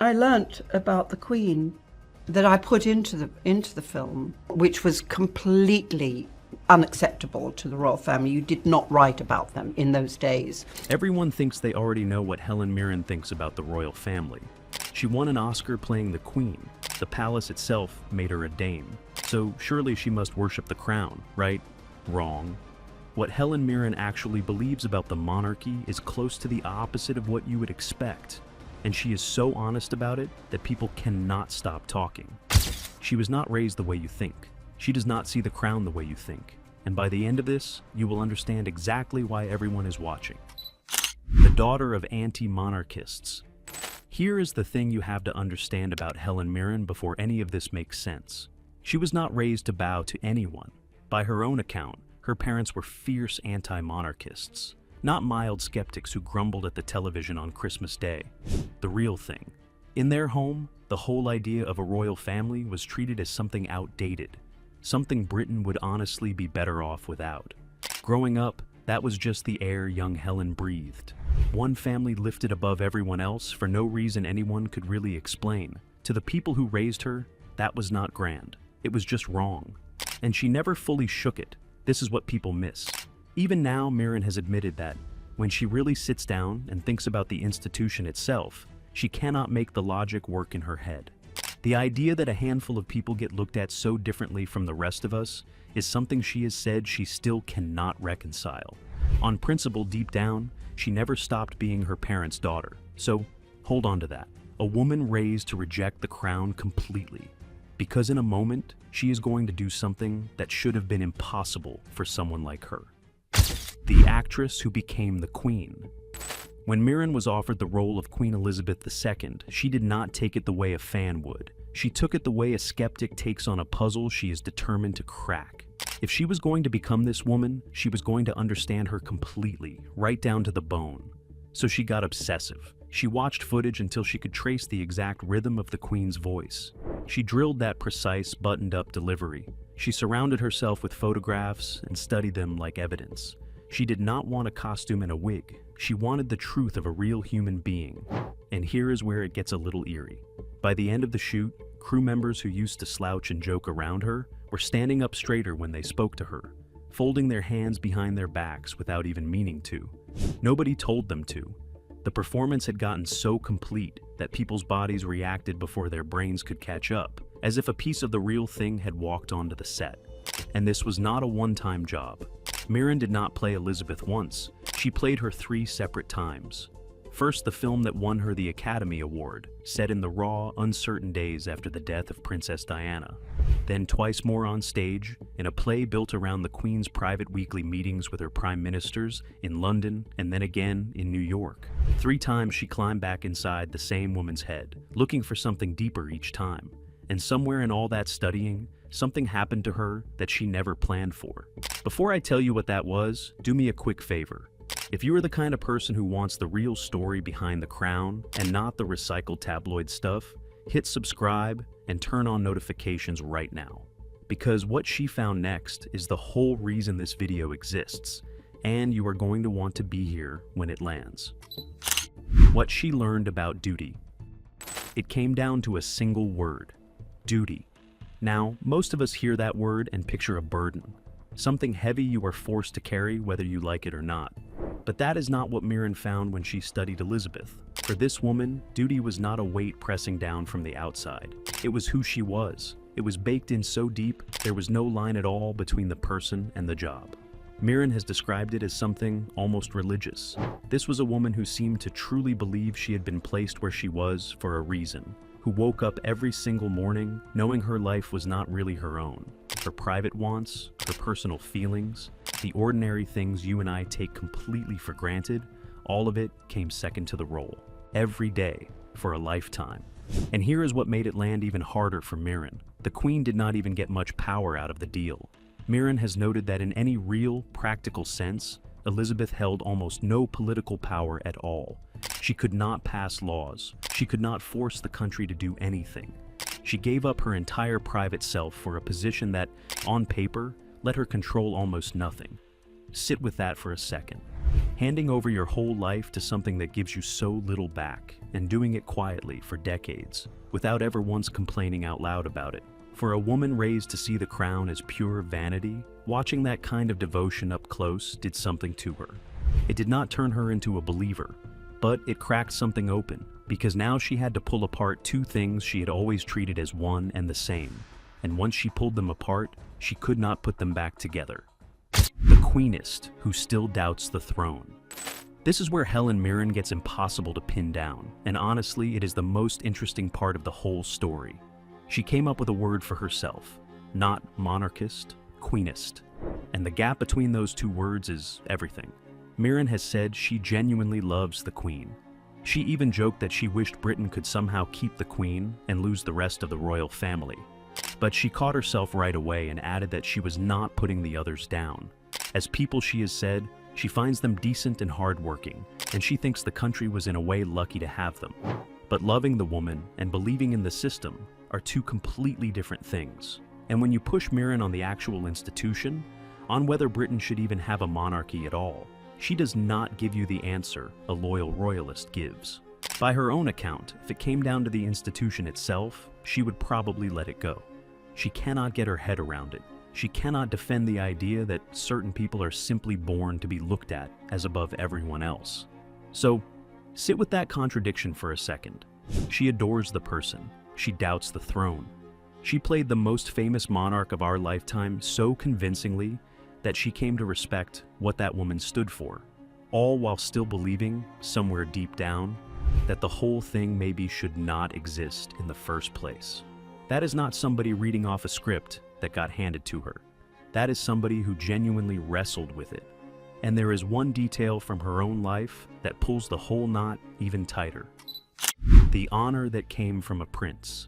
I learnt about the Queen that I put into the film, which was completely unacceptable to the royal family. You did not write about them in those days. Everyone thinks they already know what Helen Mirren thinks about the royal family. She won an Oscar playing the Queen. The palace itself made her a dame. So surely she must worship the crown, right? Wrong. What Helen Mirren actually believes about the monarchy is close to the opposite of what you would expect. And she is so honest about it that people cannot stop talking. She was not raised the way you think. She does not see the crown the way you think. And by the end of this, you will understand exactly why everyone is watching. The daughter of anti-monarchists. Here is the thing you have to understand about Helen Mirren before any of this makes sense. She was not raised to bow to anyone. By her own account, her parents were fierce anti-monarchists, not mild skeptics who grumbled at the television on Christmas Day. The real thing. In their home, the whole idea of a royal family was treated as something outdated, something Britain would honestly be better off without. Growing up, that was just the air young Helen breathed. One family lifted above everyone else for no reason anyone could really explain. To the people who raised her, that was not grand. It was just wrong. And she never fully shook it. This is what people miss. Even now, Mirren has admitted that when she really sits down and thinks about the institution itself, she cannot make the logic work in her head. The idea that a handful of people get looked at so differently from the rest of us is something she has said she still cannot reconcile. On principle, deep down, she never stopped being her parents' daughter. So, hold on to that. A woman raised to reject the crown completely. Because in a moment, she is going to do something that should have been impossible for someone like her. The actress who became the Queen. When Mirren was offered the role of Queen Elizabeth II, she did not take it the way a fan would. She took it the way a skeptic takes on a puzzle she is determined to crack. If she was going to become this woman, she was going to understand her completely, right down to the bone. So she got obsessive. She watched footage until she could trace the exact rhythm of the Queen's voice. She drilled that precise, buttoned-up delivery. She surrounded herself with photographs and studied them like evidence. She did not want a costume and a wig. She wanted the truth of a real human being. And here is where it gets a little eerie. By the end of the shoot, crew members who used to slouch and joke around her were standing up straighter when they spoke to her, folding their hands behind their backs without even meaning to. Nobody told them to. The performance had gotten so complete that people's bodies reacted before their brains could catch up, as if a piece of the real thing had walked onto the set. And this was not a one-time job. Mirren did not play Elizabeth once. She played her 3 separate times. First, the film that won her the Academy Award, set in the raw, uncertain days after the death of Princess Diana. Then twice more on stage, in a play built around the Queen's private weekly meetings with her prime ministers in London and then again in New York. 3 times she climbed back inside the same woman's head, looking for something deeper each time. And somewhere in all that studying, something happened to her that she never planned for. Before I tell you what that was, do me a quick favor. If you are the kind of person who wants the real story behind the crown and not the recycled tabloid stuff, hit subscribe and turn on notifications right now. Because what she found next is the whole reason this video exists, and you are going to want to be here when it lands. What she learned about duty. It came down to a single word: duty. Now, most of us hear that word and picture a burden, something heavy you are forced to carry whether you like it or not. But that is not what Mirren found when she studied Elizabeth. For this woman, duty was not a weight pressing down from the outside. It was who she was. It was baked in so deep, there was no line at all between the person and the job. Mirren has described it as something almost religious. This was a woman who seemed to truly believe she had been placed where she was for a reason, who woke up every single morning knowing her life was not really her own. Her private wants, her personal feelings, the ordinary things you and I take completely for granted, all of it came second to the role. Every day, for a lifetime. And here is what made it land even harder for Mirren. The Queen did not even get much power out of the deal. Mirren has noted that in any real, practical sense, Elizabeth held almost no political power at all. She could not pass laws. She could not force the country to do anything. She gave up her entire private self for a position that, on paper, let her control almost nothing. Sit with that for a second. Handing over your whole life to something that gives you so little back, and doing it quietly for decades, without ever once complaining out loud about it. For a woman raised to see the crown as pure vanity, watching that kind of devotion up close did something to her. It did not turn her into a believer, but it cracked something open, because now she had to pull apart two things she had always treated as one and the same, and once she pulled them apart, she could not put them back together. The queenist who still doubts the throne. This is where Helen Mirren gets impossible to pin down, and honestly, it is the most interesting part of the whole story. She came up with a word for herself, not monarchist, queenist, and the gap between those two words is everything. Mirren has said she genuinely loves the Queen. She even joked that she wished Britain could somehow keep the Queen and lose the rest of the royal family. But she caught herself right away and added that she was not putting the others down. As people, she has said, she finds them decent and hardworking, and she thinks the country was in a way lucky to have them. But loving the woman and believing in the system are two completely different things. And when you push Mirren on the actual institution, on whether Britain should even have a monarchy at all, she does not give you the answer a loyal royalist gives. By her own account, if it came down to the institution itself, she would probably let it go. She cannot get her head around it. She cannot defend the idea that certain people are simply born to be looked at as above everyone else. So, sit with that contradiction for a second. She adores the person. She doubts the throne. She played the most famous monarch of our lifetime so convincingly that she came to respect what that woman stood for, all while still believing, somewhere deep down, that the whole thing maybe should not exist in the first place. That is not somebody reading off a script that got handed to her. That is somebody who genuinely wrestled with it. And there is one detail from her own life that pulls the whole knot even tighter. The honor that came from a prince.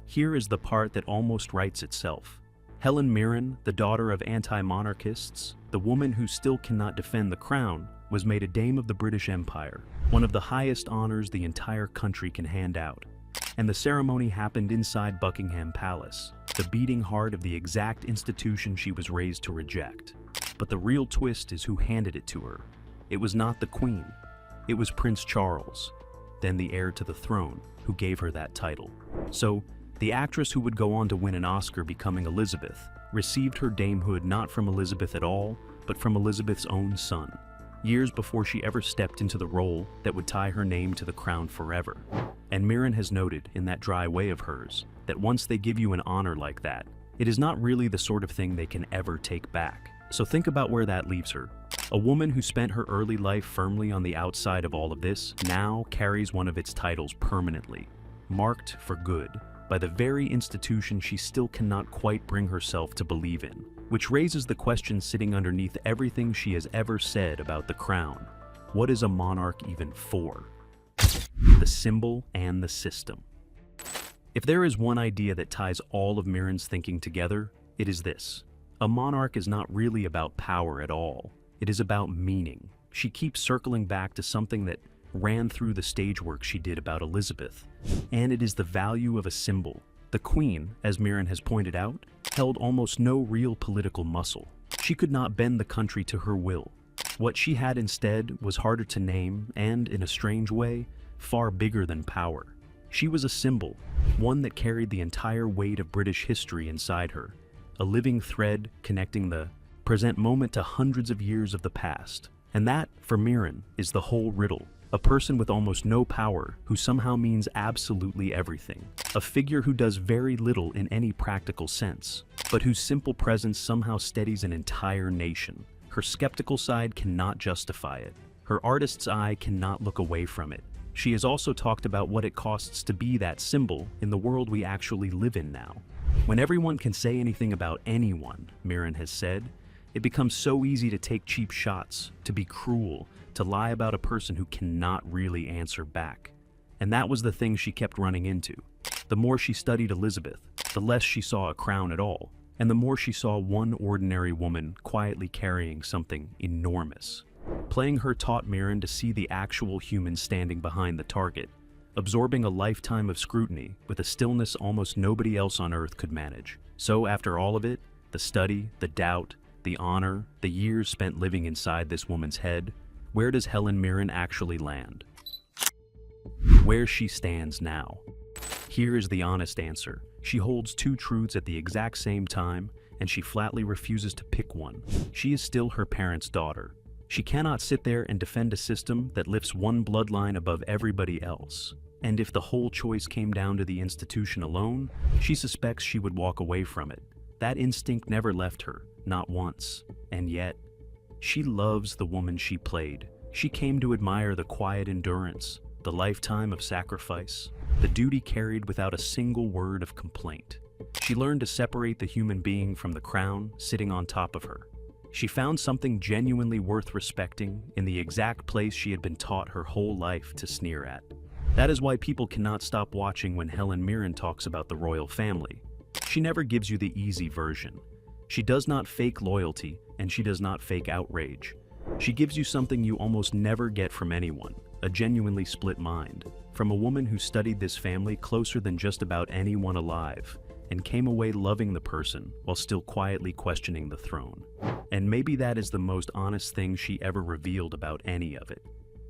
Here is the part that almost writes itself. Helen Mirren, the daughter of anti-monarchists, the woman who still cannot defend the crown, was made a Dame of the British Empire, one of the highest honors the entire country can hand out. And the ceremony happened inside Buckingham Palace, the beating heart of the exact institution she was raised to reject. But the real twist is who handed it to her. It was not the Queen. It was Prince Charles, then the heir to the throne, who gave her that title. So, the actress who would go on to win an Oscar becoming Elizabeth received her damehood not from Elizabeth at all, but from Elizabeth's own son, years before she ever stepped into the role that would tie her name to the crown forever. And Mirren has noted, in that dry way of hers, that once they give you an honor like that, it is not really the sort of thing they can ever take back. So think about where that leaves her. A woman who spent her early life firmly on the outside of all of this now carries one of its titles permanently, marked for good, by the very institution she still cannot quite bring herself to believe in, which raises the question sitting underneath everything she has ever said about the crown. What is a monarch even for? The symbol and the system. If there is one idea that ties all of Mirren's thinking together, it is this. A monarch is not really about power at all. It is about meaning. She keeps circling back to something that ran through the stage work she did about Elizabeth, and it is the value of a symbol. The Queen, as Mirren has pointed out, held almost no real political muscle. She could not bend the country to her will. What she had instead was harder to name and, in a strange way, far bigger than power. She was a symbol, one that carried the entire weight of British history inside her, a living thread connecting the present moment to hundreds of years of the past. And that, for Mirren, is the whole riddle. A person with almost no power who somehow means absolutely everything. A figure who does very little in any practical sense, but whose simple presence somehow steadies an entire nation. Her skeptical side cannot justify it. Her artist's eye cannot look away from it. She has also talked about what it costs to be that symbol in the world we actually live in now. When everyone can say anything about anyone, Mirren has said, it becomes so easy to take cheap shots, to be cruel, to lie about a person who cannot really answer back. And that was the thing she kept running into. The more she studied Elizabeth, the less she saw a crown at all, and the more she saw one ordinary woman quietly carrying something enormous. Playing her taught Mirren to see the actual human standing behind the target, absorbing a lifetime of scrutiny with a stillness almost nobody else on earth could manage. So after all of it, the study, the doubt, the honor, the years spent living inside this woman's head, Where does Helen Mirren actually land? Where she stands now. Here is the honest answer. She holds two truths at the exact same time, and she flatly refuses to pick one. She is still her parents' daughter. She cannot sit there and defend a system that lifts one bloodline above everybody else. And if the whole choice came down to the institution alone, she suspects she would walk away from it. That instinct never left her, not once. And yet, she loves the woman she played. She came to admire the quiet endurance, the lifetime of sacrifice, the duty carried without a single word of complaint. She learned to separate the human being from the crown sitting on top of her. She found something genuinely worth respecting in the exact place she had been taught her whole life to sneer at. That is why people cannot stop watching when Helen Mirren talks about the royal family. She never gives you the easy version. She does not fake loyalty, and she does not fake outrage. She gives you something you almost never get from anyone, a genuinely split mind, from a woman who studied this family closer than just about anyone alive, and came away loving the person while still quietly questioning the throne. And maybe that is the most honest thing she ever revealed about any of it.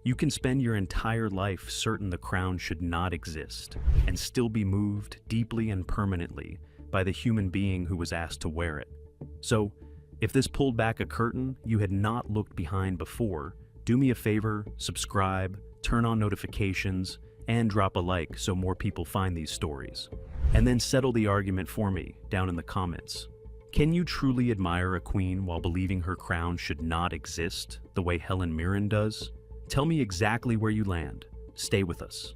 You can spend your entire life certain the crown should not exist, and still be moved deeply and permanently by the human being who was asked to wear it. So, if this pulled back a curtain you had not looked behind before, do me a favor, subscribe, turn on notifications, and drop a like so more people find these stories. And then settle the argument for me down in the comments. Can you truly admire a queen while believing her crown should not exist the way Helen Mirren does? Tell me exactly where you land. Stay with us.